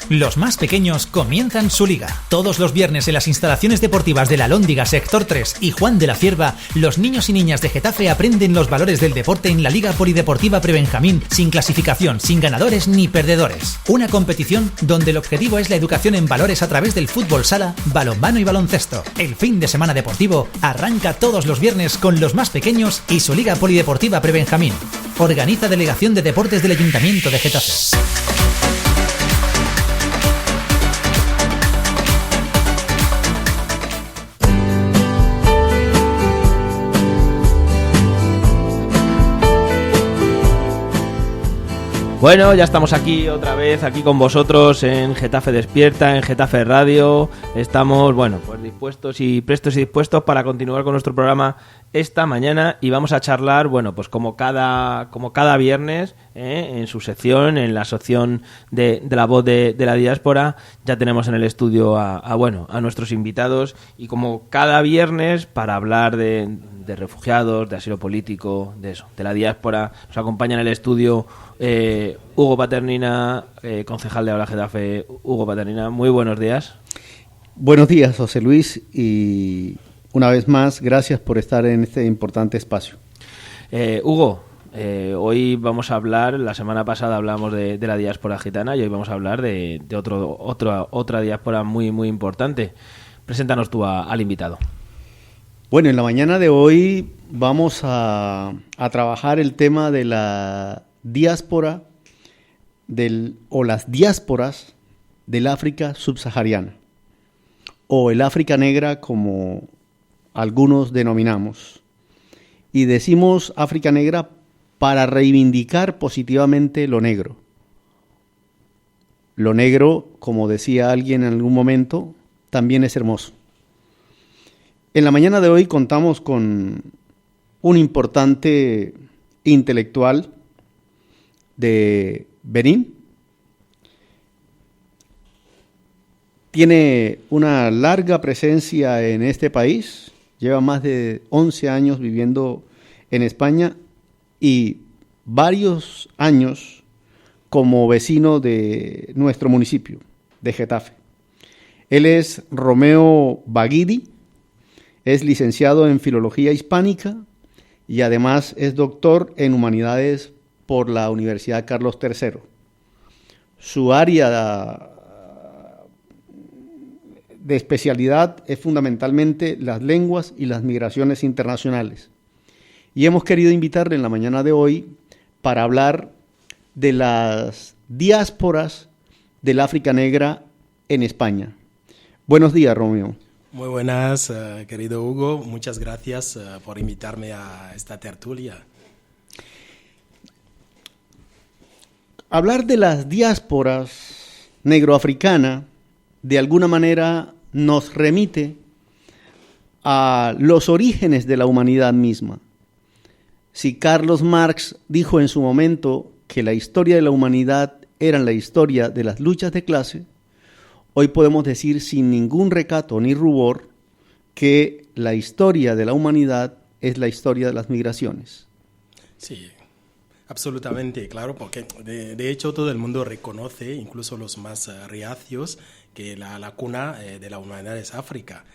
Los más pequeños comienzan su liga. Todos los viernes en las instalaciones deportivas de la Alhóndiga Sector 3 y Juan de la Cierva, los niños y niñas de Getafe aprenden los valores del deporte en la Liga Polideportiva Prebenjamín, sin clasificación, sin ganadores ni perdedores. Una competición donde el objetivo es la educación en valores a través del fútbol sala, balonmano y baloncesto. El fin de semana deportivo arranca todos los viernes con los más pequeños y su Liga Polideportiva Prebenjamín. Organiza Delegación de Deportes del Ayuntamiento de Getafe. Bueno, ya estamos aquí otra vez, aquí con vosotros en Getafe Despierta, en Getafe Radio. Estamos, bueno, pues dispuestos y prestos y dispuestos para continuar con nuestro programa esta mañana y vamos a charlar, bueno, pues como cada viernes, en su sección, en la sección de la voz de la diáspora. Ya tenemos en el estudio a nuestros invitados y como cada viernes para hablar de refugiados, de asilo político, de eso, de la diáspora, nos acompaña en el estudio Hugo Paternina, concejal de Habla Getafe. Hugo Paternina, muy buenos días. Buenos días, José Luis, y una vez más, gracias por estar en este importante espacio. Hugo, hoy vamos a hablar, la semana pasada hablamos de la diáspora gitana y hoy vamos a hablar de otra diáspora muy, muy importante. Preséntanos tú al invitado. Bueno, en la mañana de hoy vamos a trabajar el tema de la diáspora o las diásporas del África subsahariana, o el África negra como algunos denominamos. Y decimos África negra para reivindicar positivamente lo negro. Lo negro, como decía alguien en algún momento, también es hermoso. En la mañana de hoy contamos con un importante intelectual de Benín. Tiene una larga presencia en este país, lleva más de 11 años viviendo en España y varios años como vecino de nuestro municipio, de Getafe. Él es Romeo Baguidi, es licenciado en Filología Hispánica y además es doctor en Humanidades por la Universidad Carlos III. Su área de especialidad es fundamentalmente las lenguas y las migraciones internacionales. Y hemos querido invitarle en la mañana de hoy para hablar de las diásporas del África negra en España. Buenos días, Romeo. Muy buenas, querido Hugo. Muchas gracias por invitarme a esta tertulia. Hablar de las diásporas negroafricanas de alguna manera nos remite a los orígenes de la humanidad misma. Si Carlos Marx dijo en su momento que la historia de la humanidad era la historia de las luchas de clase, hoy podemos decir sin ningún recato ni rubor que la historia de la humanidad es la historia de las migraciones. Sí, absolutamente, claro, porque de hecho todo el mundo reconoce, incluso los más reacios, que la cuna de la humanidad es África.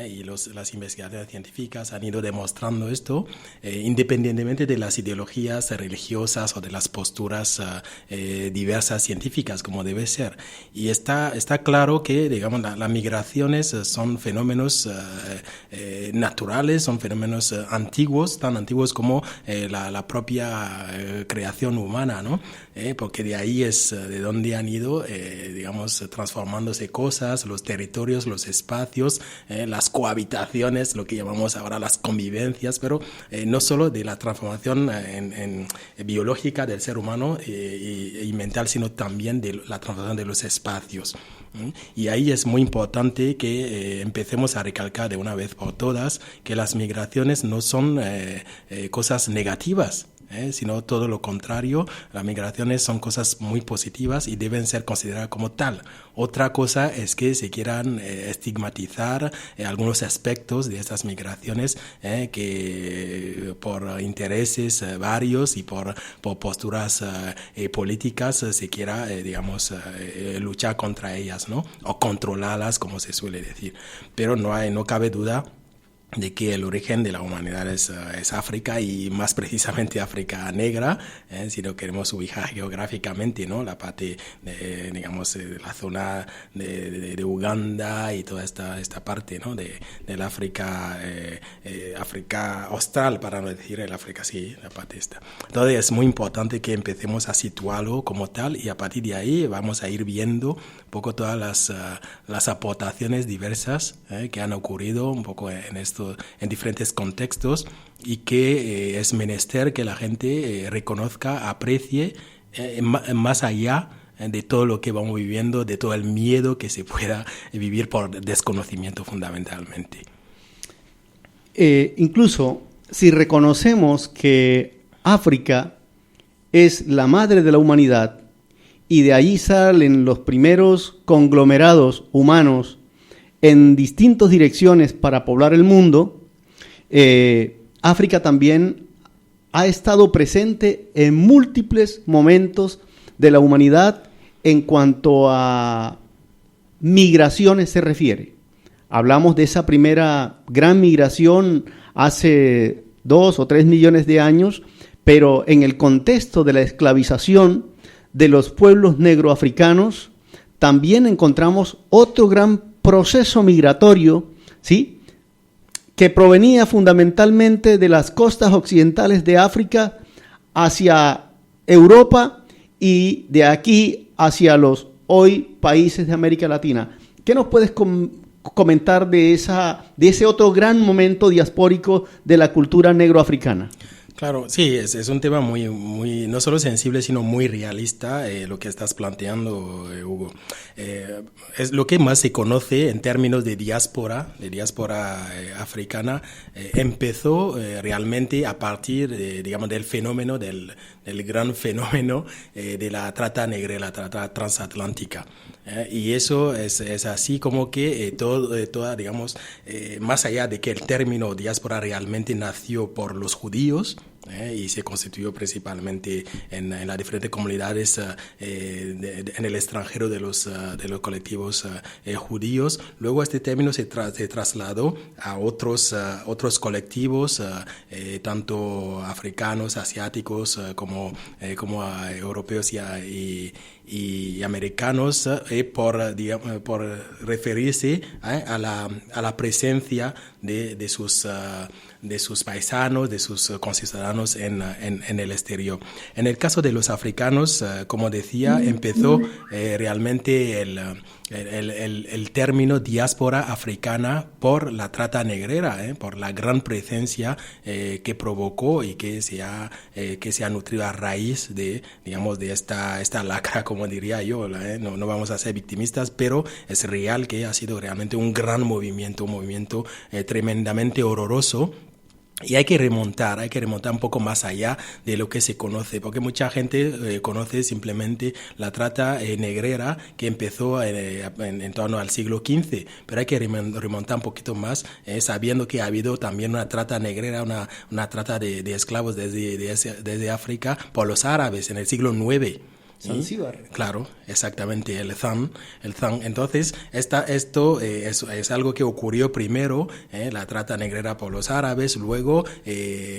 Y las investigaciones científicas han ido demostrando esto, independientemente de las ideologías religiosas o de las posturas diversas científicas, como debe ser. Y está claro que, digamos, las migraciones son fenómenos naturales, son fenómenos antiguos, tan antiguos como la propia creación humana, ¿no? Porque de ahí es de donde han ido, digamos, transformándose cosas, los territorios, los espacios, las cohabitaciones, lo que llamamos ahora las convivencias, pero no solo de la transformación biológica del ser humano y mental, sino también de la transformación de los espacios. Y ahí es muy importante que empecemos a recalcar de una vez por todas que las migraciones no son cosas negativas. sino todo lo contrario. Las migraciones son cosas muy positivas y deben ser consideradas como tal. Otra cosa es que se quieran estigmatizar algunos aspectos de estas migraciones que por intereses varios y por posturas políticas se quiera, luchar contra ellas, ¿no? O controlarlas, como se suele decir. Pero no cabe duda de que el origen de la humanidad es África, y más precisamente África negra, si lo queremos ubicar geográficamente, ¿no? La parte de, la zona de Uganda y toda esta parte, ¿no? del África, África austral, para no decir el África, sí, la parte esta. Entonces es muy importante que empecemos a situarlo como tal, y a partir de ahí vamos a ir viendo un poco todas las aportaciones diversas que han ocurrido un poco en diferentes contextos, y que es menester que la gente reconozca, aprecie más allá de todo lo que vamos viviendo, de todo el miedo que se pueda vivir por desconocimiento fundamentalmente. Incluso si reconocemos que África es la madre de la humanidad y de allí salen los primeros conglomerados humanos en distintas direcciones para poblar el mundo, África también ha estado presente en múltiples momentos de la humanidad en cuanto a migraciones se refiere. Hablamos de esa primera gran migración hace 2 o 3 millones de años, pero en el contexto de la esclavización de los pueblos negroafricanos también encontramos otro gran proceso migratorio, ¿sí?, que provenía fundamentalmente de las costas occidentales de África hacia Europa y de aquí hacia los hoy países de América Latina. ¿Qué nos puedes comentar de ese otro gran momento diaspórico de la cultura negroafricana? Claro, sí, es un tema muy, no solo sensible, sino muy realista, lo que estás planteando, Hugo. Es lo que más se conoce en términos de diáspora africana. Empezó realmente a partir, del fenómeno, del gran fenómeno de la trata negra, la trata transatlántica. Y eso es así como que toda, más allá de que el término diáspora realmente nació por los judíos, y se constituyó principalmente en las diferentes comunidades en el extranjero de los colectivos judíos. Luego este término se trasladó a otros colectivos, tanto africanos, asiáticos, como europeos y americanos, por referirse a la presencia de sus paisanos, de sus conciudadanos en el exterior. En el caso de los africanos, como decía, empezó realmente el término diáspora africana por la trata negrera, por la gran presencia que provocó y que se ha nutrido a raíz de esta lacra, como diría yo. No vamos a ser victimistas, pero es real que ha sido realmente un gran movimiento, tremendamente horroroso. Y hay que remontar un poco más allá de lo que se conoce, porque mucha gente conoce simplemente la trata negrera que empezó en torno al siglo XV, pero hay que remontar un poquito más, sabiendo que ha habido también una trata negrera, una trata de esclavos desde África por los árabes en el siglo IX. Zanzíbar. Claro, exactamente, el Zan. Entonces, esto es algo que ocurrió primero, la trata negrera por los árabes. Luego,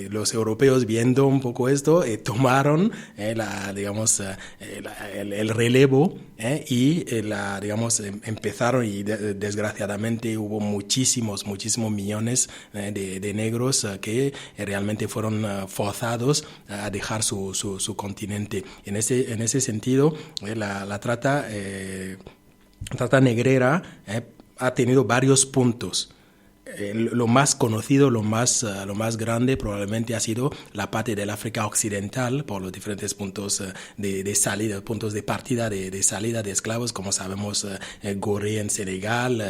los europeos, viendo un poco esto, tomaron el relevo, y empezaron, y desgraciadamente hubo muchísimos millones de negros que realmente fueron forzados a dejar su continente. En ese sentido, la trata negrera ha tenido varios puntos. lo más conocido, lo más grande probablemente ha sido la parte del África occidental por los diferentes puntos de salida, puntos de partida, de salida de esclavos, como sabemos, Gorée en Senegal,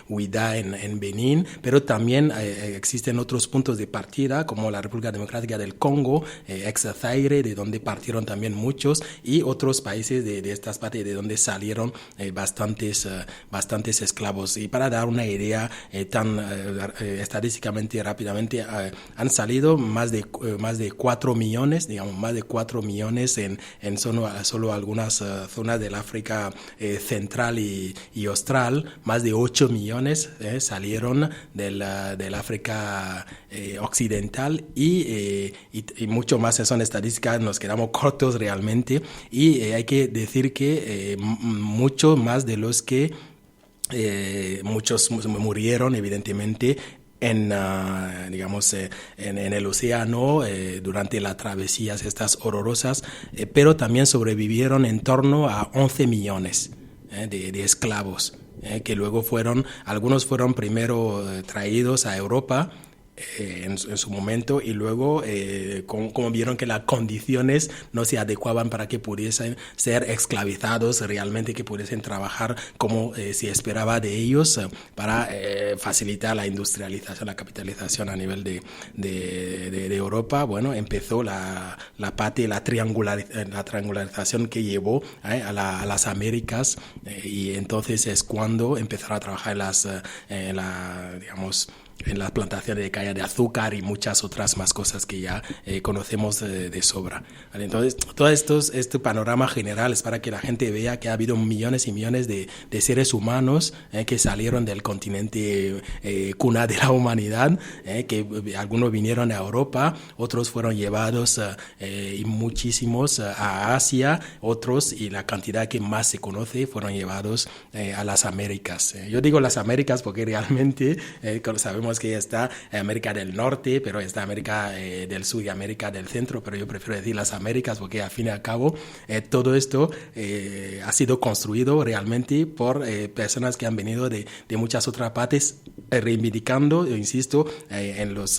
Ouida en Benín, pero también existen otros puntos de partida como la República Democrática del Congo, ex-Zaire, de donde partieron también muchos, y otros países de estas partes de donde salieron bastantes esclavos. Y para dar una idea estadísticamente rápidamente han salido más de 4 millones, digamos, más de 4 millones en solo algunas zonas del África central y austral. Más de 8 millones salieron del África occidental y mucho más. Son estadísticas, nos quedamos cortos realmente, y hay que decir que mucho más de los que muchos murieron evidentemente en el océano durante las travesías estas horrorosas, pero también sobrevivieron en torno a 11 millones de esclavos, que luego algunos fueron primero traídos a Europa en su momento, y luego como vieron que las condiciones no se adecuaban para que pudiesen ser esclavizados realmente, que pudiesen trabajar como se esperaba de ellos, para facilitar la industrialización, la capitalización a nivel de Europa. Bueno, empezó la triangularización que llevó a las Américas, y entonces es cuando empezaron a trabajar en las plantaciones de caña de azúcar y muchas otras más cosas que ya conocemos de sobra. ¿Vale? Entonces, todo este panorama general es para que la gente vea que ha habido millones y millones de seres humanos que salieron del continente cuna de la humanidad, que algunos vinieron a Europa, otros fueron llevados y muchísimos a Asia, otros, y la cantidad que más se conoce, fueron llevados a las Américas. Yo digo las Américas porque realmente sabemos que está América del Norte, pero está América del Sur y América del Centro, pero yo prefiero decir las Américas porque al fin y al cabo todo esto ha sido construido realmente por personas que han venido de muchas otras partes, reivindicando, insisto, en los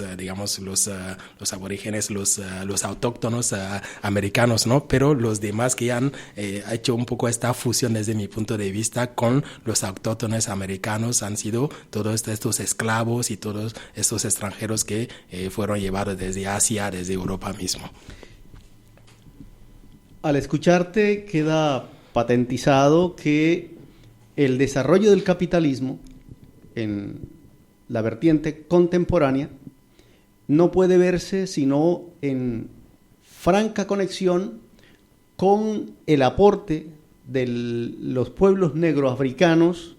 aborígenes, los autóctonos americanos, ¿no? Pero los demás que han hecho un poco esta fusión desde mi punto de vista con los autóctonos americanos han sido todos estos esclavos y todos estos extranjeros que fueron llevados desde Asia, desde Europa mismo. Al escucharte queda patentizado que el desarrollo del capitalismo en la vertiente contemporánea no puede verse sino en franca conexión con el aporte de los pueblos negroafricanos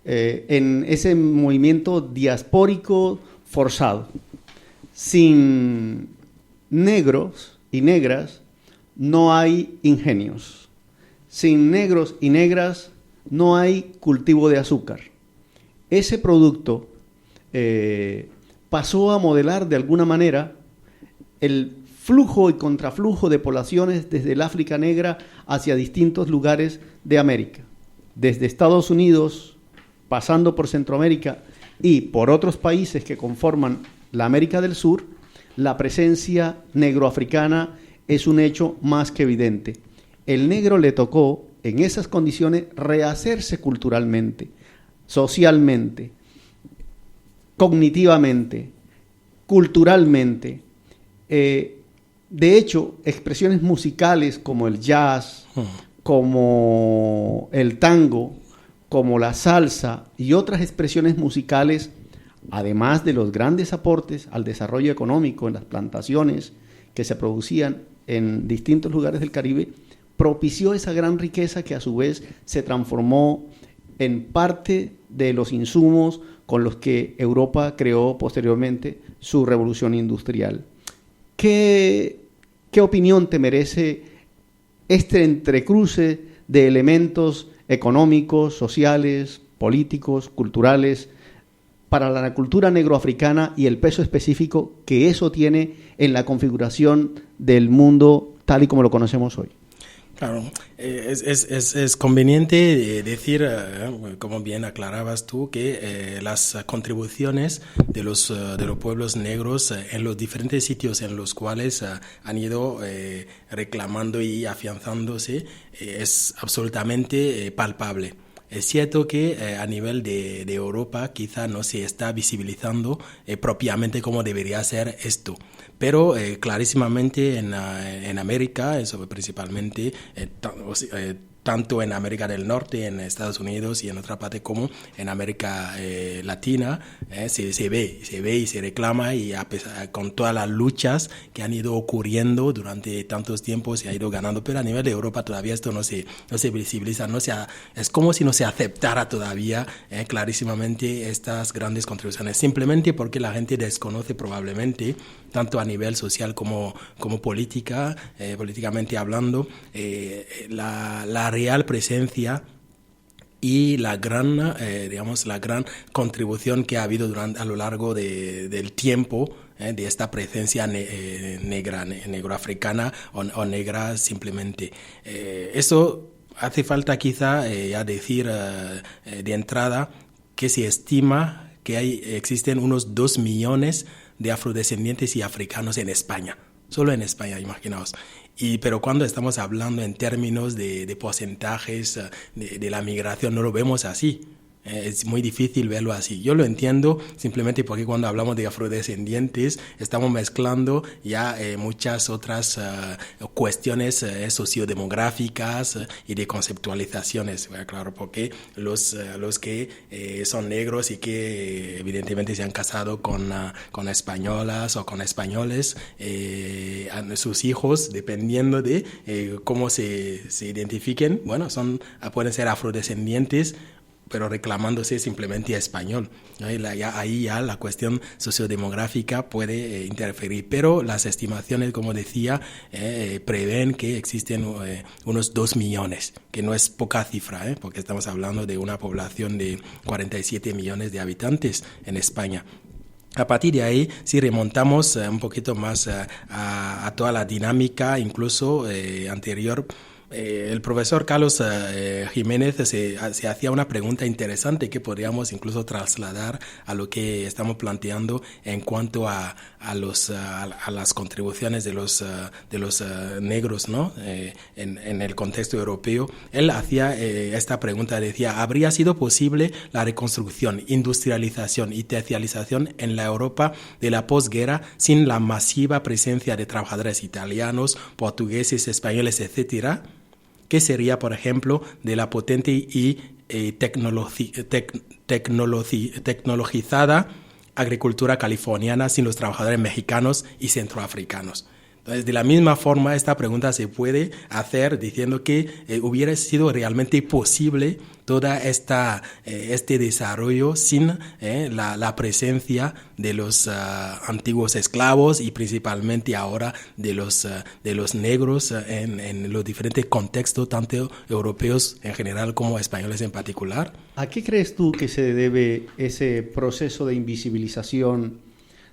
en ese movimiento diaspórico forzado. Sin negros y negras no hay ingenios. Sin negros y negras no hay cultivo de azúcar. Ese producto pasó a modelar de alguna manera el flujo y contraflujo de poblaciones desde el África negra hacia distintos lugares de América, desde Estados Unidos, pasando por Centroamérica y por otros países que conforman la América del Sur. La presencia negroafricana es un hecho más que evidente. El negro le tocó, en esas condiciones, rehacerse culturalmente, socialmente, cognitivamente, culturalmente. De hecho, expresiones musicales como el jazz, como el tango, como la salsa y otras expresiones musicales, además de los grandes aportes al desarrollo económico en las plantaciones que se producían en distintos lugares del Caribe, propició esa gran riqueza que a su vez se transformó en parte de los insumos con los que Europa creó posteriormente su revolución industrial. ¿Qué opinión te merece este entrecruce de elementos económicos, sociales, políticos, culturales, para la cultura negroafricana y el peso específico que eso tiene en la configuración del mundo tal y como lo conocemos hoy? Claro, es conveniente decir, como bien aclarabas tú, que las contribuciones de los pueblos negros en los diferentes sitios en los cuales han ido reclamando y afianzándose es absolutamente palpable. Es cierto que a nivel de Europa quizá no se está visibilizando propiamente como debería ser esto, pero clarísimamente en América, eso principalmente, tanto en América del Norte, en Estados Unidos y en otra parte como en América Latina, se ve y se reclama, y a pesar, con todas las luchas que han ido ocurriendo durante tantos tiempos, se ha ido ganando, pero a nivel de Europa todavía esto no se visibiliza, es como si no se aceptara todavía clarísimamente estas grandes contribuciones, simplemente porque la gente desconoce probablemente, tanto a nivel social como políticamente hablando, la real presencia y la gran contribución que ha habido a lo largo del tiempo de esta presencia negroafricana o negra simplemente. Eso hace falta quizá ya decir de entrada que se estima que existen unos 2 millones de afrodescendientes y africanos en España. Solo en España, imaginaos. Pero cuando estamos hablando en términos de porcentajes de la migración, no lo vemos así. Es muy difícil verlo así. Yo lo entiendo simplemente porque cuando hablamos de afrodescendientes estamos mezclando ya muchas otras cuestiones sociodemográficas y de conceptualizaciones. Claro, porque los que son negros y que evidentemente se han casado con españolas o con españoles, sus hijos, dependiendo de cómo se identifiquen, bueno, pueden ser afrodescendientes, pero reclamándose simplemente a español. Ahí ya la cuestión sociodemográfica puede interferir, pero las estimaciones, como decía, prevén que existen unos 2 millones, que no es poca cifra, porque estamos hablando de una población de 47 millones de habitantes en España. A partir de ahí, si remontamos un poquito más a toda la dinámica, incluso anterior, el profesor Carlos Jiménez se hacía una pregunta interesante que podríamos incluso trasladar a lo que estamos planteando en cuanto a las contribuciones de los negros, ¿no? En el contexto europeo. Él hacía esta pregunta, decía: ¿habría sido posible la reconstrucción, industrialización y terciarización en la Europa de la posguerra sin la masiva presencia de trabajadores italianos, portugueses, españoles, etcétera? ¿Qué sería, por ejemplo, de la potente y tecnologizada agricultura californiana sin los trabajadores mexicanos y centroafricanos? Entonces, de la misma forma, esta pregunta se puede hacer diciendo que hubiera sido realmente posible toda este desarrollo sin la presencia de los antiguos esclavos y principalmente ahora de los negros en los diferentes contextos, tanto europeos en general como españoles en particular. ¿A qué crees tú que se debe ese proceso de invisibilización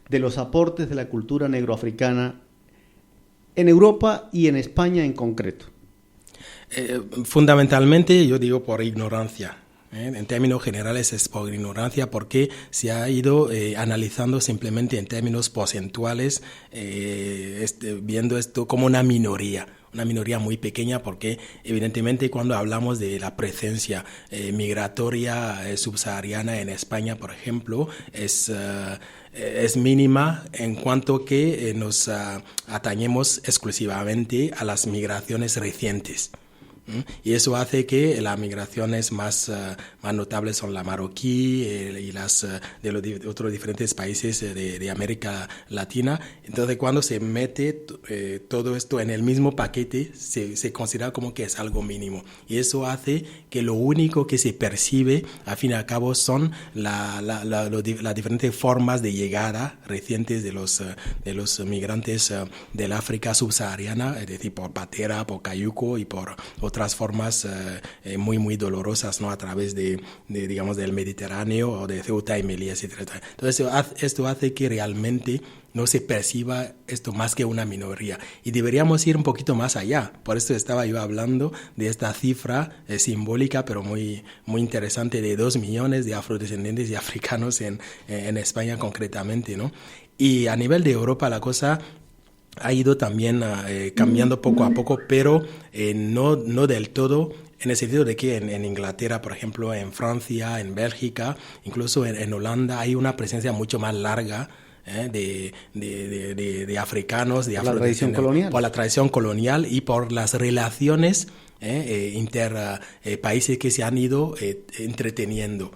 de los aportes de la cultura negroafricana en Europa y en España en concreto? Fundamentalmente yo digo por ignorancia. En términos generales es por ignorancia, porque se ha ido analizando simplemente en términos porcentuales, viendo esto como una minoría muy pequeña, porque evidentemente cuando hablamos de la presencia migratoria subsahariana en España, por ejemplo, es mínima en cuanto que nos atañemos exclusivamente a las migraciones recientes. Y eso hace que las migraciones más notables son la marroquí y las de los otros diferentes países de América Latina. Entonces, cuando se mete todo esto en el mismo paquete, se considera como que es algo mínimo. Y eso hace que lo único que se percibe, al fin y al cabo, son las diferentes formas de llegada recientes de los migrantes del África subsahariana, es decir, por Patera, por Cayuco y por otras formas muy, muy dolorosas, ¿no? A través digamos, del Mediterráneo o de Ceuta y Melilla, etc. Entonces, esto hace que realmente no se perciba esto más que una minoría. Y deberíamos ir un poquito más allá. Por esto estaba yo hablando de esta cifra simbólica, pero muy, muy interesante, de 2 millones de afrodescendientes y africanos en España concretamente, ¿no? Y a nivel de Europa la cosa ha ido también cambiando poco a poco, pero no del todo, en el sentido de que en Inglaterra, por ejemplo, en Francia, en Bélgica, incluso en Holanda, hay una presencia mucho más larga de africanos, de afrodescendientes, por la tradición colonial y por las relaciones países que se han ido entreteniendo.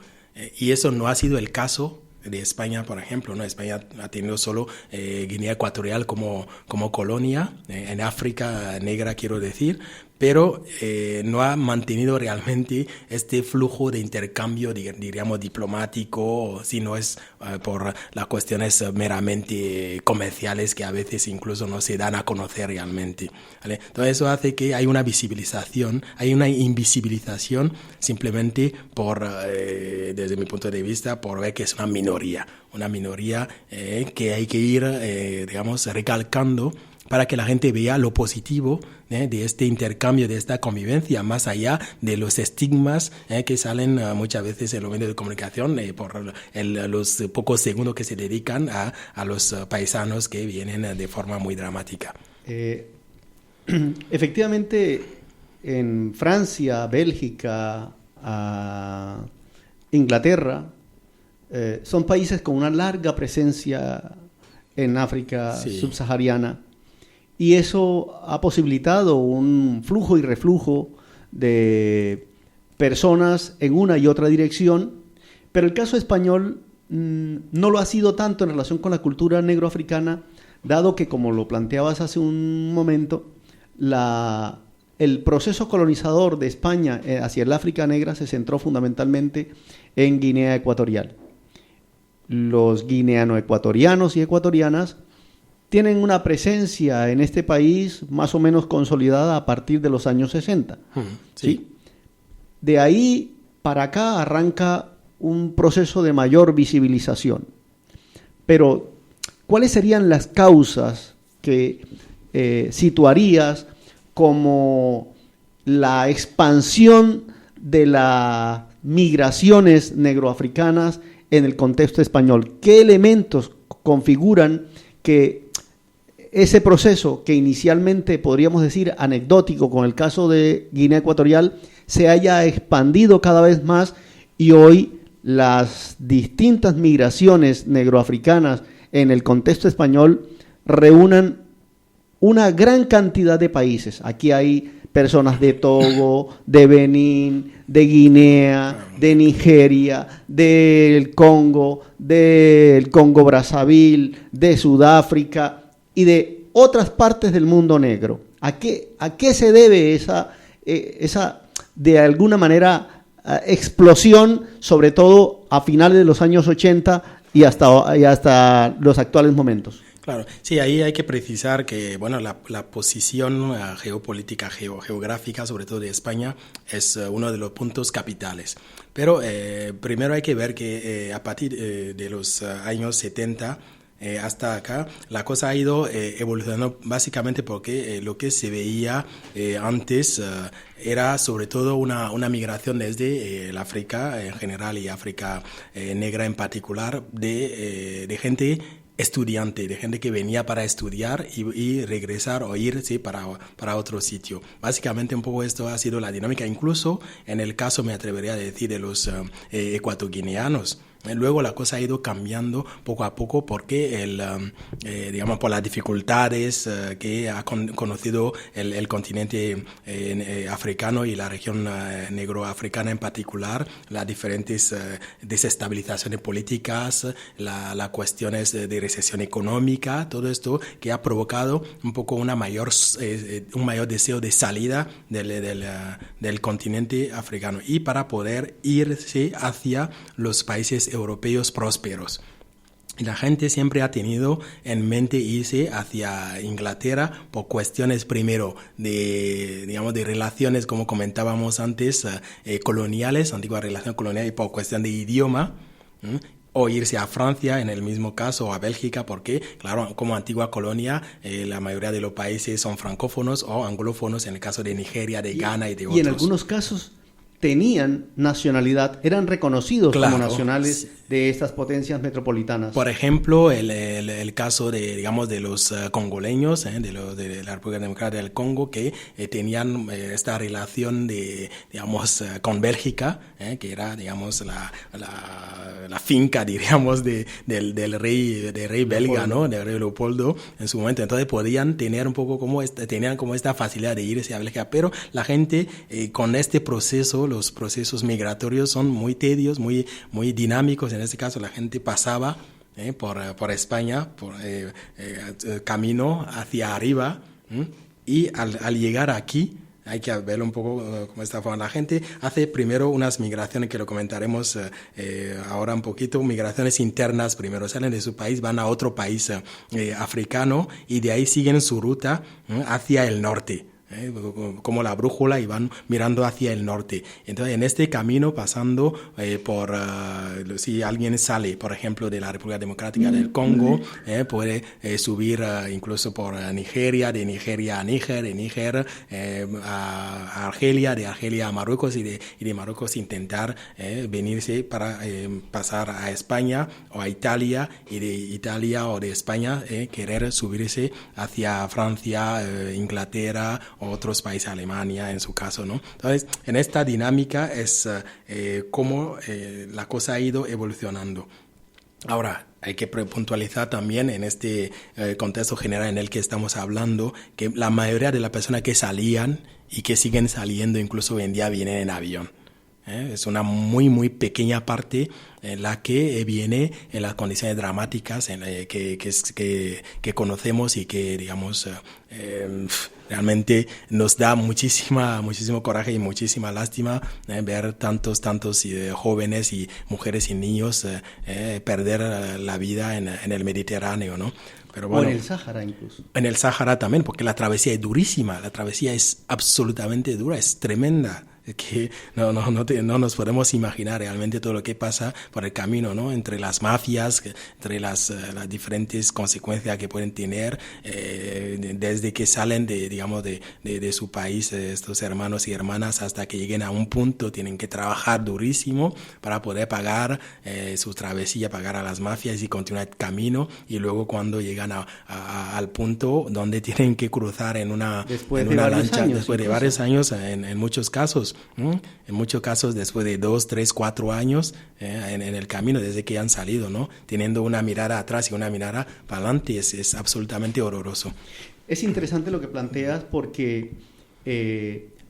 Y eso no ha sido el caso de España, por ejemplo, ¿no? España ha tenido solo Guinea Ecuatorial como colonia, en África negra quiero decir, pero no ha mantenido realmente este flujo de intercambio, diríamos, diplomático, si no es por las cuestiones meramente comerciales que a veces incluso no se dan a conocer realmente, ¿vale? Entonces eso hace que hay una visibilización, hay una invisibilización simplemente desde mi punto de vista, por ver que es una minoría que hay que ir, digamos, recalcando para que la gente vea lo positivo de este intercambio, de esta convivencia, más allá de los estigmas que salen muchas veces en los medios de comunicación por los pocos segundos que se dedican a los paisanos que vienen de forma muy dramática. Efectivamente, en Francia, Bélgica, Inglaterra, son países con una larga presencia en África subsahariana. Y eso ha posibilitado un flujo y reflujo de personas en una y otra dirección, pero el caso español no lo ha sido tanto en relación con la cultura negroafricana, dado que, como lo planteabas hace un momento, el proceso colonizador de España hacia el África negra se centró fundamentalmente en Guinea Ecuatorial. Los guineano-ecuatorianos y ecuatorianas tienen una presencia en este país más o menos consolidada a partir de los años 60. ¿Sí? De ahí para acá arranca un proceso de mayor visibilización. Pero, ¿cuáles serían las causas que situarías como la expansión de las migraciones negroafricanas en el contexto español? ¿Qué elementos configuran que ese proceso, que inicialmente podríamos decir anecdótico con el caso de Guinea Ecuatorial, se haya expandido cada vez más y hoy las distintas migraciones negroafricanas en el contexto español reúnan una gran cantidad de países? Aquí hay personas de Togo, de Benín, de Guinea, de Nigeria, del Congo Brazzaville, de Sudáfrica y de otras partes del mundo negro. ¿A qué se debe esa de alguna manera, explosión, sobre todo a finales de los años 80 y hasta los actuales momentos? Claro, sí, ahí hay que precisar que, bueno, la posición geopolítica, geográfica, sobre todo de España, es uno de los puntos capitales. Pero primero hay que ver que a partir de los años 70 hasta acá, la cosa ha ido evolucionando básicamente porque lo que se veía antes era sobre todo una migración desde el África en general y África negra en particular de gente estudiante, de gente que venía para estudiar y regresar o ir para otro sitio. Básicamente un poco esto ha sido la dinámica, incluso en el caso, me atrevería a decir, de los ecuatoguineanos. Luego la cosa ha ido cambiando poco a poco porque digamos, por las dificultades que ha conocido el continente africano y la región negroafricana en particular, las diferentes desestabilizaciones políticas, las cuestiones de recesión económica, todo esto que ha provocado un poco un mayor deseo de salida del continente africano y para poder irse hacia los países europeos prósperos. Y la gente siempre ha tenido en mente irse hacia Inglaterra por cuestiones primero de, digamos, de relaciones, como comentábamos antes, coloniales, antigua relación colonial, y por cuestión de idioma, o irse a Francia en el mismo caso, o a Bélgica, porque, claro, como antigua colonia, la mayoría de los países son francófonos o anglófonos, en el caso de Nigeria, de Ghana y de otros. Y en algunos casos tenían nacionalidad, eran reconocidos como nacionales de estas potencias metropolitanas. Por ejemplo, el caso de, digamos, de los congoleños, de la República Democrática del Congo, que tenían esta relación de, digamos, con Bélgica, que era, digamos, la finca, diríamos, del rey belga, ¿no? Del rey Leopoldo en su momento. Entonces podían tener un poco tenían como esta facilidad de irse a Bélgica, pero la gente con este proceso, los procesos migratorios son muy tedios, muy dinámicos. En este caso la gente pasaba por España, camino hacia arriba, y al llegar aquí, hay que verlo un poco como esta forma. La gente hace primero unas migraciones, que lo comentaremos ahora un poquito, migraciones internas primero. Salen de su país, van a otro país africano, y de ahí siguen su ruta hacia el norte. Como la brújula, y van mirando hacia el norte. Entonces, en este camino, pasando si alguien sale, por ejemplo, de la República Democrática del Congo, puede subir incluso por Nigeria, de Nigeria a Níger, de Níger a Argelia, de Argelia a Marruecos, y de Marruecos intentar venirse para pasar a España o a Italia, y de Italia o de España querer subirse hacia Francia, Inglaterra, o otros países, Alemania en su caso, ¿no? Entonces, en esta dinámica es cómo la cosa ha ido evolucionando. Ahora, hay que puntualizar también en este contexto general en el que estamos hablando, que la mayoría de las personas que salían y que siguen saliendo incluso hoy en día vienen en avión. Es una muy pequeña parte en la que viene en las condiciones dramáticas que conocemos, y que, digamos, realmente nos da muchísimo coraje y muchísima lástima ver tantos jóvenes y mujeres y niños perder la vida en el Mediterráneo, ¿no? Pero bueno, o en el Sáhara incluso. En el Sáhara también, porque la travesía es durísima, la travesía es absolutamente dura, es tremenda. Que no nos podemos imaginar realmente todo lo que pasa por el camino, ¿no? Entre las mafias, entre las diferentes consecuencias que pueden tener desde que salen de su país, estos hermanos y hermanas, hasta que lleguen a un punto. Tienen que trabajar durísimo para poder pagar su travesía, pagar a las mafias y continuar el camino, y luego cuando llegan al punto donde tienen que cruzar en una lancha, después de varios años en muchos casos. En muchos casos después de 2, 3, 4 años en el camino, desde que han salido, ¿no? Teniendo una mirada atrás y una mirada para adelante, es absolutamente horroroso. Es interesante lo que planteas, porque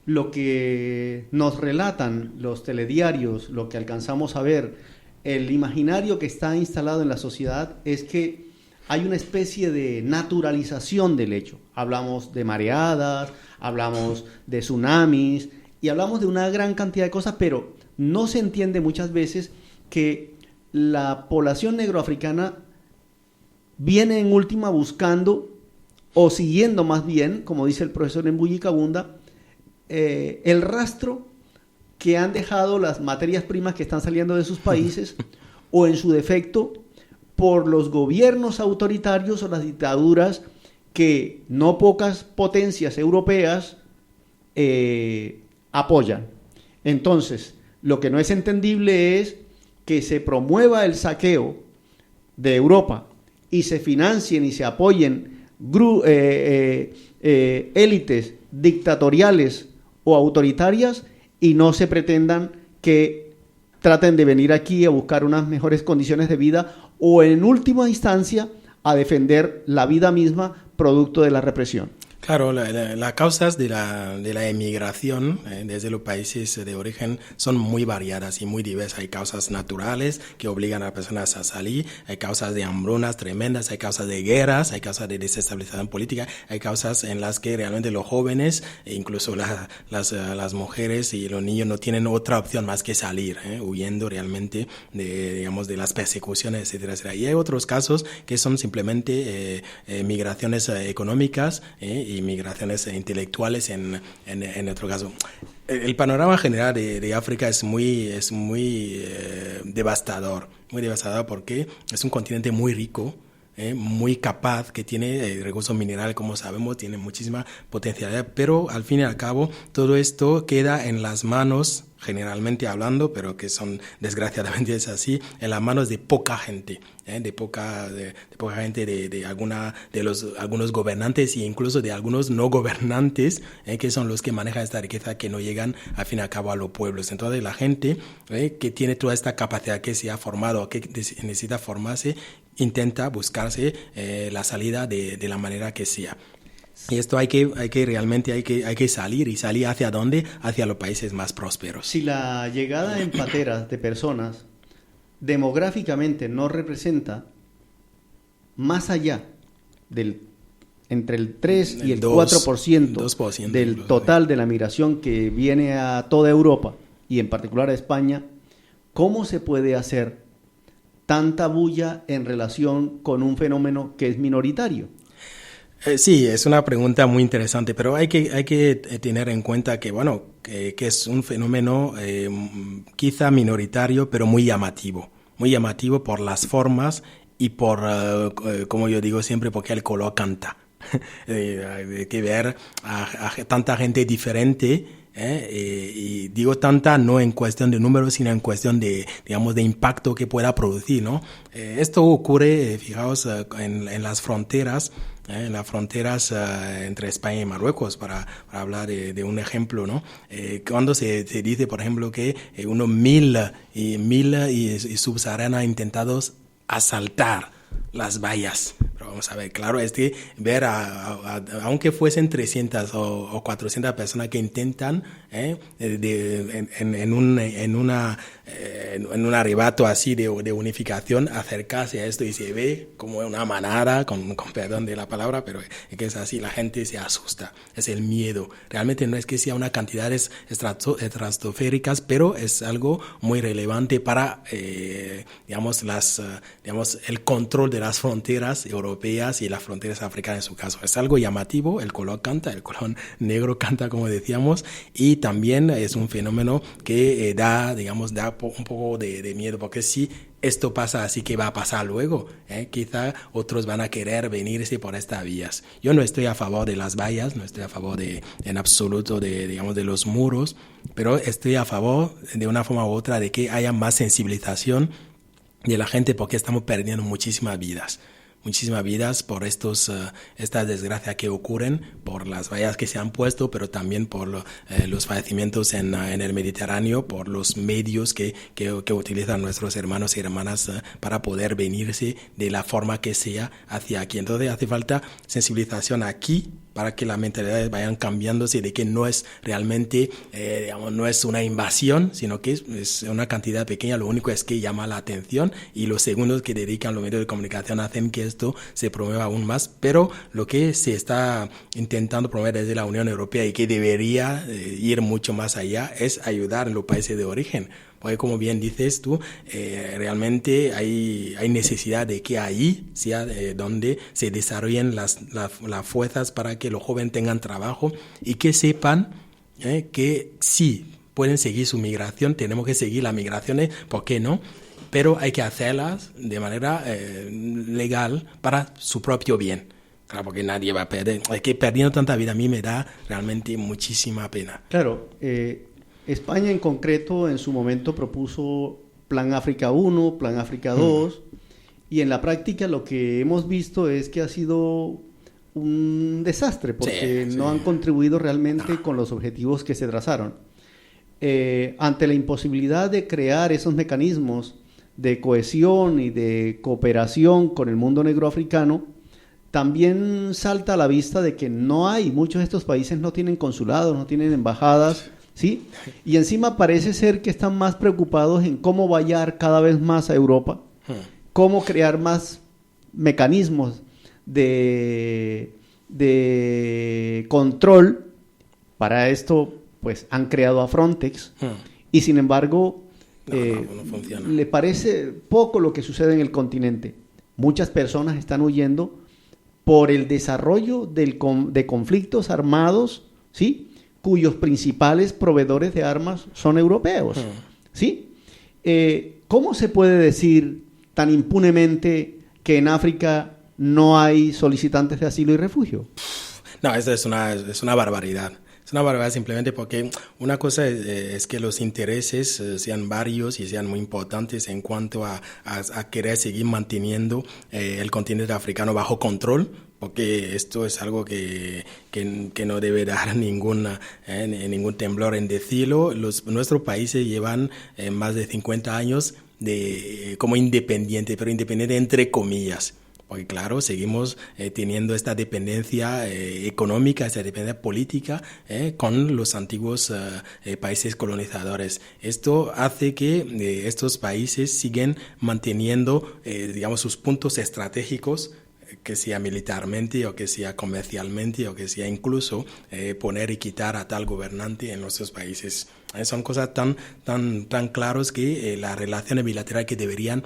lo que nos relatan los telediarios, lo que alcanzamos a ver, el imaginario que está instalado en la sociedad es que hay una especie de naturalización del hecho. Hablamos de mareadas, hablamos de tsunamis, y hablamos de una gran cantidad de cosas, pero no se entiende muchas veces que la población negroafricana viene en última buscando, o siguiendo más bien, como dice el profesor Mbuyi Kabunda, el rastro que han dejado las materias primas que están saliendo de sus países, o en su defecto, por los gobiernos autoritarios o las dictaduras que no pocas potencias europeas apoyan. Entonces, lo que no es entendible es que se promueva el saqueo de Europa y se financien y se apoyen élites dictatoriales o autoritarias, y no se pretendan que traten de venir aquí a buscar unas mejores condiciones de vida, o en última instancia a defender la vida misma producto de la represión. Claro, las causas de la emigración desde los países de origen son muy variadas y muy diversas. Hay causas naturales que obligan a las personas a salir, hay causas de hambrunas tremendas, hay causas de guerras, hay causas de desestabilización política, hay causas en las que realmente los jóvenes, e incluso las mujeres y los niños no tienen otra opción más que salir, huyendo realmente de las persecuciones, etcétera, etcétera. Y hay otros casos que son simplemente migraciones económicas, y migraciones intelectuales en otro caso. El panorama general de África es muy devastador porque es un continente muy rico, muy capaz, que tiene recursos minerales, como sabemos, tiene muchísima potencialidad, pero al fin y al cabo todo esto queda en las manos, generalmente hablando, pero que son, desgraciadamente es así, en las manos de poca gente, de poca gente, de algunos gobernantes e incluso de algunos no gobernantes, que son los que manejan esta riqueza, que no llegan al fin y al cabo a los pueblos. Entonces la gente que tiene toda esta capacidad, que se ha formado, que necesita formarse, intenta buscarse la salida de la manera que sea. Y esto hay que salir, y salir ¿hacia dónde? Hacia los países más prósperos. Si la llegada en pateras de personas demográficamente no representa más allá entre el 3 y el 4% del total de la migración que viene a toda Europa y en particular a España, ¿cómo se puede hacer tanta bulla en relación con un fenómeno que es minoritario? Sí, es una pregunta muy interesante, pero hay que tener en cuenta que, que es un fenómeno quizá minoritario, pero muy llamativo por las formas y por, como yo digo siempre, porque el color canta. Hay que ver a tanta gente diferente, y digo tanta no en cuestión de números, sino en cuestión de impacto que pueda producir, ¿no? Esto ocurre, fijaos, en las fronteras, en las fronteras entre España y Marruecos, para hablar de un ejemplo, ¿no? Cuando se dice, por ejemplo, que unos 1000 y subsaharianos han intentado asaltar las vallas. Pero vamos a ver, claro, es que ver aunque fuesen 300 o 400 personas que intentan en un arrebato así de unificación acercarse a esto, y se ve como una manada, con perdón de la palabra, pero es que es así, la gente se asusta, es el miedo. Realmente no es que sea una cantidades estratosféricas, pero es algo muy relevante para el control de las fronteras europeas y las fronteras africanas en su caso. Es algo llamativo, el color canta, el color negro canta, como decíamos, y también es un fenómeno que da un poco de miedo, porque si esto pasa así, que va a pasar luego, quizá otros van a querer venirse por estas vías. Yo no estoy a favor de las vallas, no estoy a favor en absoluto de los muros, pero estoy a favor de una forma u otra de que haya más sensibilización de la gente, porque estamos perdiendo muchísimas vidas por estas desgracias que ocurren, por las vallas que se han puesto, pero también por los fallecimientos en el Mediterráneo, por los medios que utilizan nuestros hermanos y hermanas para poder venirse de la forma que sea hacia aquí. Entonces hace falta sensibilización aquí, para que las mentalidades vayan cambiándose, de que no es realmente, no es una invasión, sino que es una cantidad pequeña. Lo único es que llama la atención, y los segundos que dedican los medios de comunicación hacen que esto se promueva aún más. Pero lo que se está intentando promover desde la Unión Europea, y que debería ir mucho más allá, es ayudar en los países de origen. Porque, como bien dices tú, realmente hay necesidad de que ahí sea donde se desarrollen las fuerzas para que los jóvenes tengan trabajo, y que sepan que sí pueden seguir su migración. Tenemos que seguir las migraciones, ¿por qué no? Pero hay que hacerlas de manera legal, para su propio bien. Claro, porque nadie va a perder. Es que perdiendo tanta vida, a mí me da realmente muchísima pena. Claro, España en concreto en su momento propuso Plan África 1, Plan África 2, y en la práctica lo que hemos visto es que ha sido un desastre, porque no han contribuido realmente con los objetivos que se trazaron. Ante la imposibilidad de crear esos mecanismos de cohesión y de cooperación con el mundo negroafricano, también salta a la vista de que muchos de estos países no tienen consulados, no tienen embajadas, ¿sí? Y encima parece ser que están más preocupados en cómo vallar cada vez más a Europa, cómo crear más mecanismos de control. Para esto, pues, han creado a Frontex, y sin embargo, no funciona. le parece poco lo que sucede en el continente. Muchas personas están huyendo por el desarrollo de conflictos armados, ¿sí? Cuyos principales proveedores de armas son europeos, ¿sí? ¿Cómo se puede decir tan impunemente que en África no hay solicitantes de asilo y refugio? No, eso es una barbaridad. Es una barbaridad simplemente porque una cosa es que los intereses sean varios y sean muy importantes en cuanto a querer seguir manteniendo el continente africano bajo control, porque esto es algo que no debe dar ningún temblor en decirlo. Nuestros países llevan más de 50 años como independiente, pero independiente entre comillas. Porque claro, seguimos teniendo esta dependencia económica, esta dependencia política con los antiguos países colonizadores. Esto hace que estos países siguen manteniendo, digamos, sus puntos estratégicos, que sea militarmente o que sea comercialmente o que sea incluso poner y quitar a tal gobernante en nuestros países. Son cosas tan claras que las relaciones bilaterales que deberían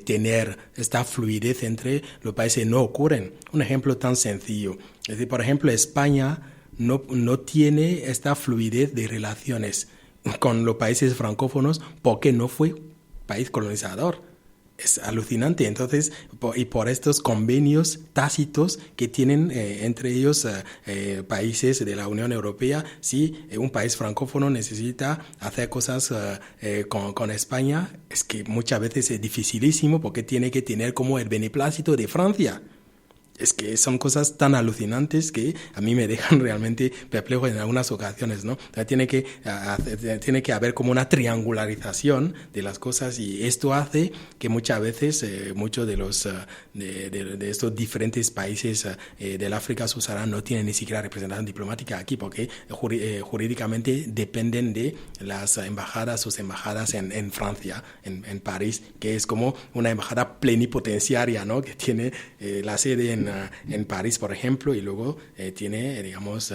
tener esta fluidez entre los países no ocurren. Un ejemplo tan sencillo. Es decir, por ejemplo, España no tiene esta fluidez de relaciones con los países francófonos porque no fue país colonizador. Es alucinante. Entonces, por estos convenios tácitos que tienen entre ellos países de la Unión Europea, si un país francófono necesita hacer cosas con España, es que muchas veces es dificilísimo porque tiene que tener como el beneplácito de Francia. Es que son cosas tan alucinantes que a mí me dejan realmente perplejo en algunas ocasiones, ¿no? Entonces tiene que haber como una triangularización de las cosas, y esto hace que muchas veces muchos de los de estos diferentes países del África subsahariana no tienen ni siquiera representación diplomática aquí, porque jurídicamente dependen de las embajadas, sus embajadas en Francia, en París, que es como una embajada plenipotenciaria, ¿no? Que tiene la sede en París, por ejemplo, y luego tiene, digamos,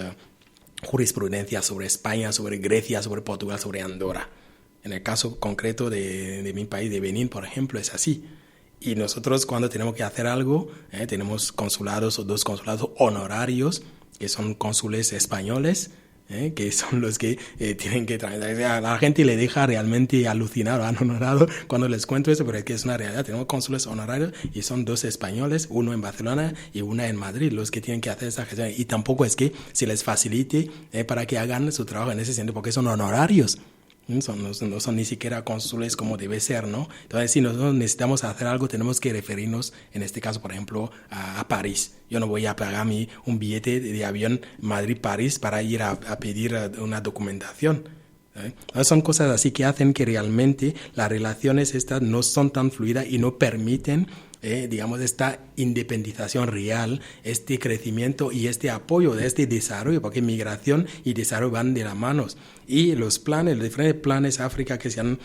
jurisprudencia sobre España, sobre Grecia, sobre Portugal, sobre Andorra. En el caso concreto de mi país, de Benín, por ejemplo, es así. Y nosotros, cuando tenemos que hacer algo, tenemos consulados o 2 consulados honorarios, que son cónsules españoles, que son los que tienen que traer. A la gente le deja realmente alucinado, anonadado cuando les cuento eso, pero es que es una realidad. Tenemos cónsules honorarios y son 2 españoles, uno en Barcelona y una en Madrid, los que tienen que hacer esa gestión. Y tampoco es que se les facilite para que hagan su trabajo en ese sentido, porque son honorarios. No son ni siquiera cónsules como debe ser, ¿no? Entonces, si nosotros necesitamos hacer algo, tenemos que referirnos, en este caso, por ejemplo, a París. Yo no voy a pagar un billete de avión Madrid-París para ir a pedir una documentación. Son cosas así que hacen que realmente las relaciones estas no son tan fluidas y no permiten digamos, esta independización real, este crecimiento y este apoyo de este desarrollo, porque migración y desarrollo van de la mano. Y los diferentes planes África que se han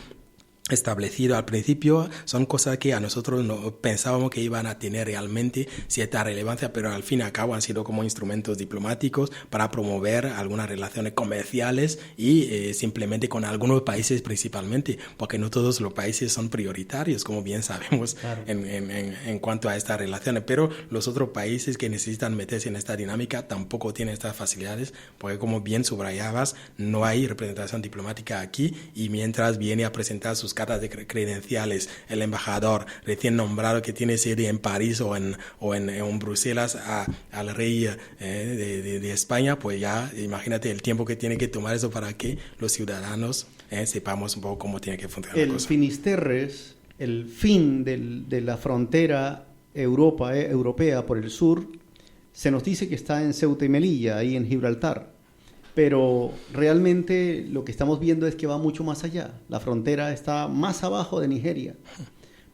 establecido al principio son cosas que a nosotros no pensábamos que iban a tener realmente cierta relevancia, pero al fin y al cabo han sido como instrumentos diplomáticos para promover algunas relaciones comerciales y simplemente con algunos países principalmente, porque no todos los países son prioritarios, como bien sabemos. Claro. en cuanto a estas relaciones, pero los otros países que necesitan meterse en esta dinámica tampoco tienen estas facilidades, porque como bien subrayabas, no hay representación diplomática aquí, y mientras viene a presentar sus cartas de credenciales el embajador recién nombrado que tiene sede en París o en Bruselas al rey de España, pues ya imagínate el tiempo que tiene que tomar eso para que los ciudadanos sepamos un poco cómo tiene que funcionar la cosa. El Finisterres, el fin de la frontera europea por el sur, se nos dice que está en Ceuta y Melilla, ahí en Gibraltar. Pero realmente lo que estamos viendo es que va mucho más allá. La frontera está más abajo de Nigeria,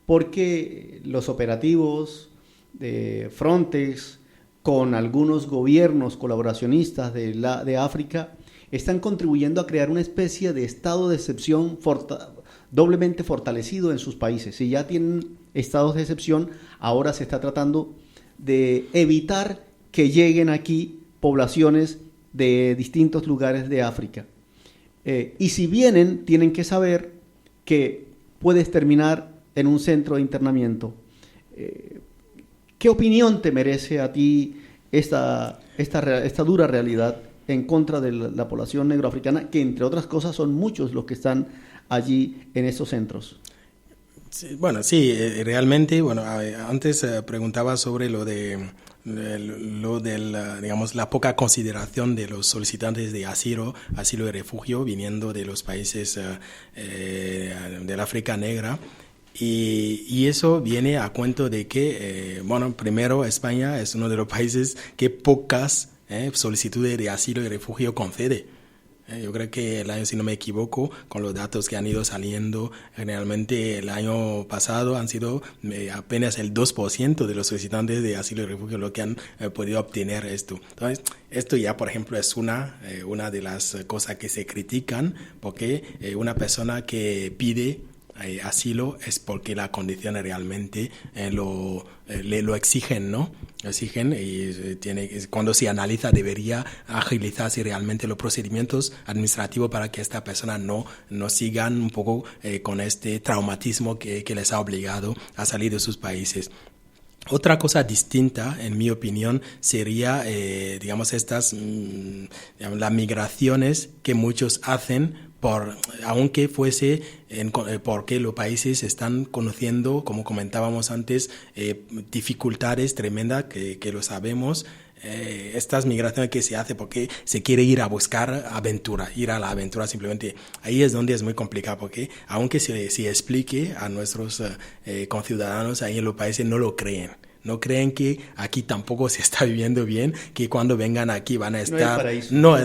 porque los operativos de Frontex con algunos gobiernos colaboracionistas de África, están contribuyendo a crear una especie de estado de excepción doblemente fortalecido en sus países. Si ya tienen estados de excepción, ahora se está tratando de evitar que lleguen aquí poblaciones de distintos lugares de África. Y si vienen, tienen que saber que puedes terminar en un centro de internamiento. ¿Qué opinión te merece a ti esta dura realidad en contra de la población negroafricana, que entre otras cosas son muchos los que están allí en estos centros? Sí, bueno, sí, realmente, bueno, antes preguntaba sobre lo de digamos, la poca consideración de los solicitantes de asilo y refugio viniendo de los países del África negra. Y eso viene a cuento de que, bueno, primero España es uno de los países que pocas solicitudes de asilo y refugio concede. Yo creo que el año, si no me equivoco, con los datos que han ido saliendo, generalmente el año pasado han sido apenas el 2% de los solicitantes de asilo y refugio lo que han podido obtener esto. Entonces, esto ya, por ejemplo, es una de las cosas que se critican, porque una persona que pide asilo es porque las condiciones realmente lo exigen, ¿no? Exigen y cuando se analiza debería agilizarse realmente los procedimientos administrativos para que esta persona no sigan un poco con este traumatismo que les ha obligado a salir de sus países. Otra cosa distinta, en mi opinión, sería, digamos, las migraciones que muchos hacen aunque fuese porque los países están conociendo, como comentábamos antes, dificultades tremendas que lo sabemos. Estas migraciones que se hace porque se quiere ir a buscar aventura, ir a la aventura simplemente. Ahí es donde es muy complicado, porque aunque se explique a nuestros conciudadanos ahí en los países, no lo creen. No creen que aquí tampoco se está viviendo bien, que cuando vengan aquí van a estar... No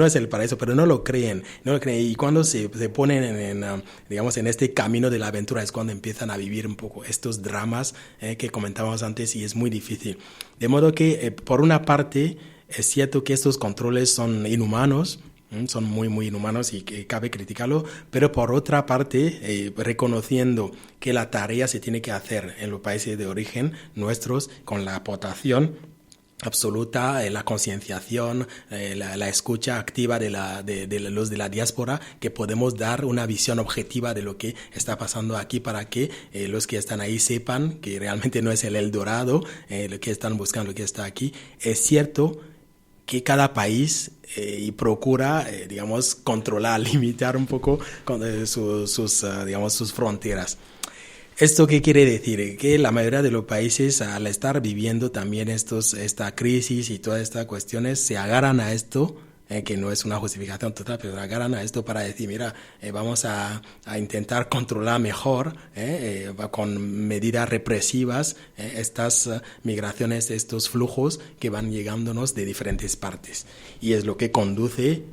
es el paraíso, pero no lo creen. Y cuando se ponen en este camino de la aventura es cuando empiezan a vivir un poco estos dramas que comentábamos antes, y es muy difícil. De modo que, por una parte, es cierto que estos controles son inhumanos, son muy, muy inhumanos y que cabe criticarlo, pero por otra parte, reconociendo que la tarea se tiene que hacer en los países de origen nuestros, con la aportación absoluta, la concienciación, la escucha activa de los de la diáspora, que podemos dar una visión objetiva de lo que está pasando aquí para que los que están ahí sepan que realmente no es el Eldorado lo que están buscando, lo que está aquí. Es cierto que cada país y procura, digamos, controlar, limitar un poco sus fronteras. ¿Esto qué quiere decir? Que la mayoría de los países, al estar viviendo también esta crisis y todas estas cuestiones, se agarran a esto, que no es una justificación total, pero agarran a esto para decir, mira, vamos a intentar controlar mejor, con medidas represivas, estas migraciones, estos flujos que van llegándonos de diferentes partes. Y es lo que conduce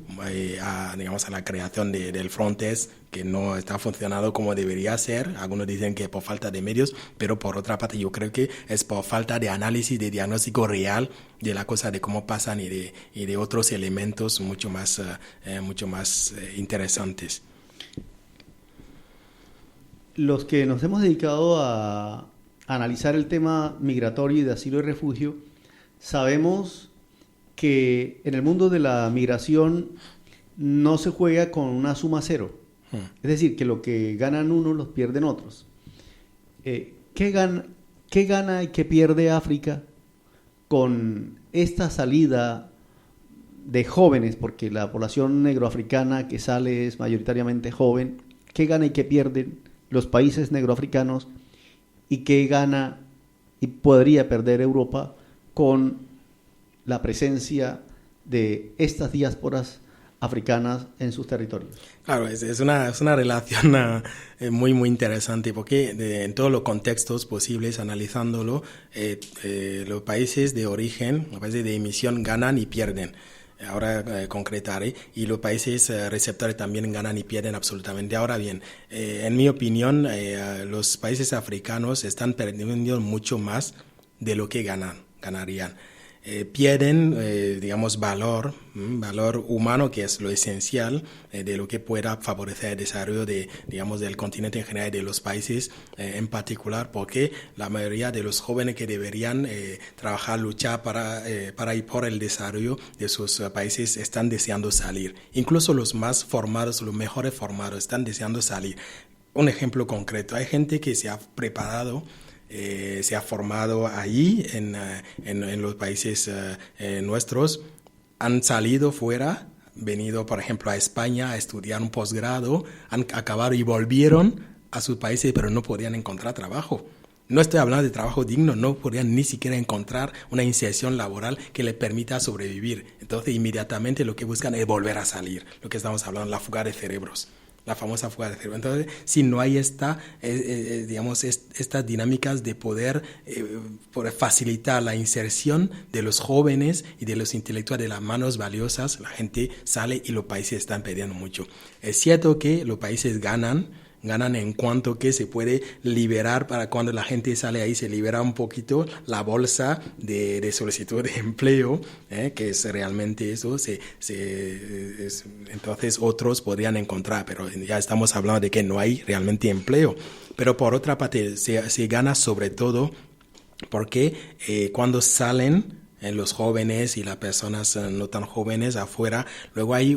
a la creación del Frontex, que no está funcionando como debería ser. Algunos dicen que por falta de medios, pero por otra parte yo creo que es por falta de análisis, de diagnóstico real de la cosa, de cómo pasan y de otros elementos mucho más interesantes. Los que nos hemos dedicado a analizar el tema migratorio y de asilo y refugio, sabemos que en el mundo de la migración no se juega con una suma cero. Es decir, que lo que ganan unos los pierden otros. ¿Qué gana y qué pierde África con esta salida de jóvenes? Porque la población negroafricana que sale es mayoritariamente joven. ¿Qué gana y qué pierden los países negroafricanos? ¿Y qué gana y podría perder Europa con la presencia de estas diásporas africanas en sus territorios? Claro, es una relación muy, muy interesante, porque en todos los contextos posibles, analizándolo, los países de origen, los países de emisión ganan y pierden. Ahora concretaré, y los países receptores también ganan y pierden absolutamente. Ahora bien, en mi opinión, los países africanos están perdiendo mucho más de lo que ganarían. pierden, digamos, valor humano, que es lo esencial de lo que pueda favorecer el desarrollo del continente en general y de los países en particular, porque la mayoría de los jóvenes que deberían trabajar, luchar para y por el desarrollo de sus países están deseando salir. Incluso los más formados, los mejores formados, están deseando salir. Un ejemplo concreto, hay gente que se ha preparado, se ha formado allí en los países nuestros, han salido fuera, venido por ejemplo a España a estudiar un posgrado, han acabado y volvieron a sus países, pero no podían encontrar trabajo. No estoy hablando de trabajo digno, no podían ni siquiera encontrar una inserción laboral que les permita sobrevivir. Entonces inmediatamente lo que buscan es volver a salir, lo que estamos hablando, la fuga de cerebros. La famosa fuga de cerebro. Entonces, si no hay estas dinámicas de poder facilitar la inserción de los jóvenes y de los intelectuales, de las manos valiosas, la gente sale y los países están perdiendo mucho. Es cierto que los países ganan en cuanto que se puede liberar, para cuando la gente sale ahí se libera un poquito la bolsa de solicitud de empleo, que es realmente eso, entonces otros podrían encontrar, pero ya estamos hablando de que no hay realmente empleo. Pero por otra parte se gana sobre todo porque cuando salen los jóvenes y las personas no tan jóvenes afuera, luego hay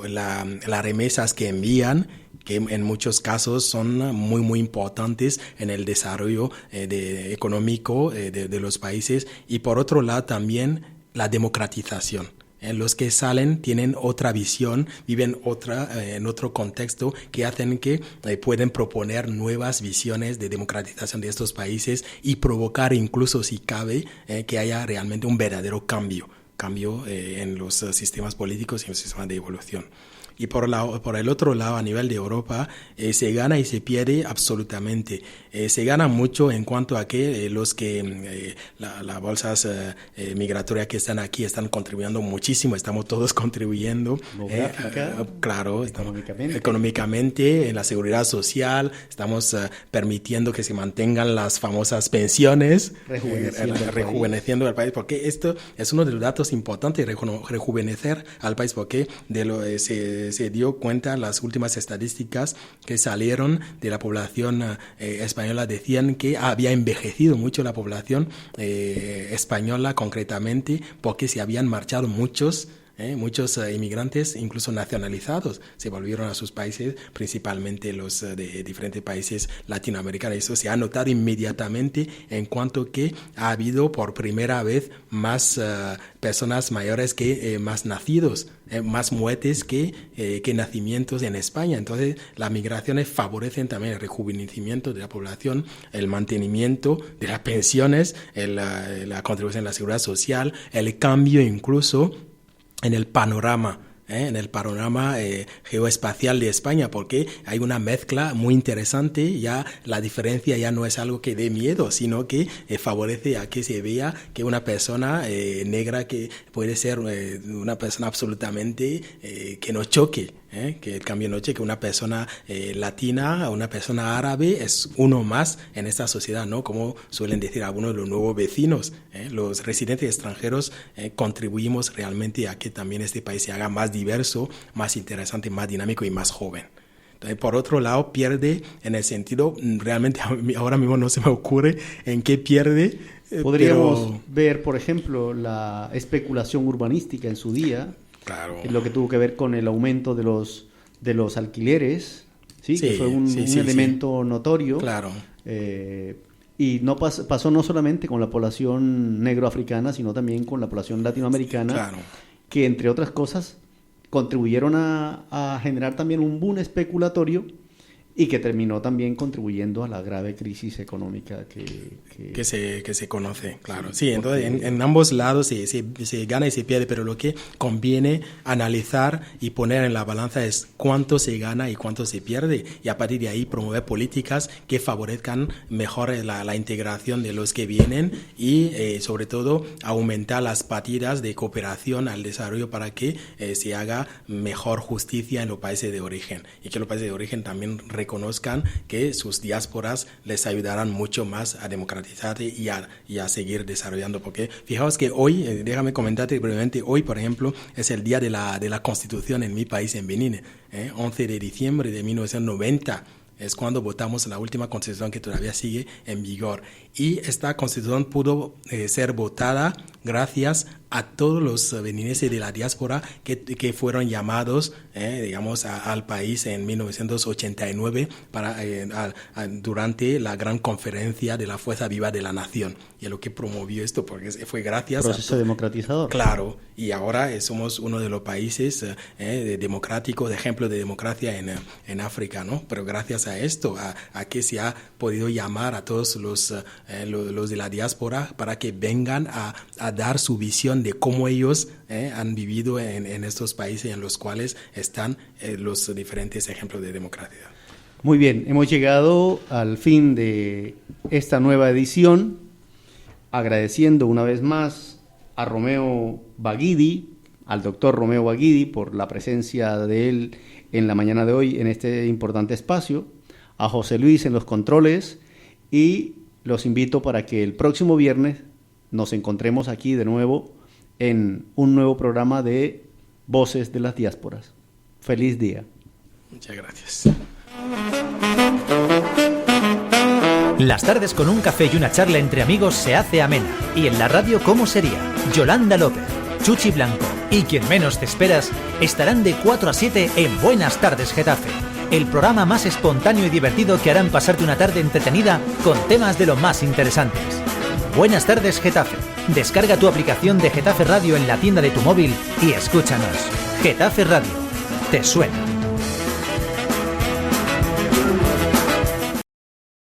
las remesas que envían, que en muchos casos son muy, muy importantes en el desarrollo económico de los países. Y por otro lado también la democratización. Los que salen tienen otra visión, viven en otro contexto, que hacen que pueden proponer nuevas visiones de democratización de estos países y provocar incluso, si cabe, que haya realmente un verdadero cambio en los sistemas políticos y en los sistemas de evolución. Y por el otro lado, a nivel de Europa, se gana y se pierde absolutamente. Se gana mucho en cuanto a que las bolsas migratorias que están aquí están contribuyendo muchísimo, estamos todos contribuyendo. Claro, económicamente, en la seguridad social, estamos permitiendo que se mantengan las famosas pensiones, rejuveneciendo al país, porque esto es uno de los datos importantes, rejuvenecer al país, porque se dio cuenta, las últimas estadísticas que salieron de la población española decían que había envejecido mucho la población española concretamente, porque se habían marchado muchos inmigrantes, incluso nacionalizados, se volvieron a sus países, principalmente los de diferentes países latinoamericanos. Eso se ha notado inmediatamente en cuanto que ha habido por primera vez más personas mayores que más nacidos, más muertes que nacimientos en España. Entonces, las migraciones favorecen también el rejuvenecimiento de la población, el mantenimiento de las pensiones, la contribución a la seguridad social, el cambio incluso en el panorama geoespacial de España, porque hay una mezcla muy interesante. Ya la diferencia ya no es algo que dé miedo, sino que favorece a que se vea que una persona negra que puede ser una persona absolutamente que no choque, que el cambio no choque, que una persona latina, una persona árabe es uno más en esta sociedad, ¿no? Como suelen decir algunos de los nuevos vecinos, los residentes extranjeros contribuimos realmente a que también este país se haga más diverso, más interesante, más dinámico y más joven. Entonces, por otro lado, pierde en el sentido, realmente ahora mismo no se me ocurre en qué pierde. Podríamos ver, por ejemplo, la especulación urbanística en su día, claro, lo que tuvo que ver con el aumento de los alquileres, ¿sí? Que fue un elemento notorio. Claro. Y no pasó no solamente con la población negroafricana, sino también con la población latinoamericana, claro, que entre otras cosas contribuyeron a generar también un boom especulatorio y que terminó también contribuyendo a la grave crisis económica que se conoce, claro. Sí, entonces en ambos lados se gana y se pierde, pero lo que conviene analizar y poner en la balanza es cuánto se gana y cuánto se pierde, y a partir de ahí promover políticas que favorezcan mejor la integración de los que vienen y sobre todo aumentar las partidas de cooperación al desarrollo para que se haga mejor justicia en los países de origen, y que los países de origen también reconozcan reconozcan que sus diásporas les ayudarán mucho más a democratizarse y a seguir desarrollando. Porque fijaos que hoy, déjame comentarte brevemente, hoy por ejemplo es el día de la Constitución en mi país, en Benín, 11 de diciembre de 1990. Es cuando votamos la última constitución que todavía sigue en vigor. Y esta constitución pudo ser votada gracias a todos los benineses de la diáspora que fueron llamados, digamos, al país en 1989 durante la gran conferencia de la Fuerza Viva de la Nación. Y es lo que promovió esto, porque fue gracias proceso democratizador. Claro, y ahora somos uno de los países democráticos, de ejemplo de democracia en África, ¿no? Pero gracias a esto, a que se ha podido llamar a todos los de la diáspora para que vengan a dar su visión de cómo ellos han vivido en estos países en los cuales están los diferentes ejemplos de democracia. Muy bien, hemos llegado al fin de esta nueva edición, agradeciendo una vez más a Romeo Baguidi, al doctor Romeo Baguidi, por la presencia de él en la mañana de hoy en este importante espacio, a José Luis en los controles, y los invito para que el próximo viernes nos encontremos aquí de nuevo en un nuevo programa de Voces de las Diásporas. Feliz día. Muchas gracias. Las tardes con un café y una charla entre amigos se hace amena. Y en la radio, ¿cómo sería? Yolanda López, Chuchi Blanco y quien menos te esperas estarán de 4 a 7 en Buenas Tardes Getafe, el programa más espontáneo y divertido que harán pasarte una tarde entretenida con temas de lo más interesantes. Buenas Tardes Getafe. Descarga tu aplicación de Getafe Radio en la tienda de tu móvil y escúchanos. Getafe Radio. ¿Te suena?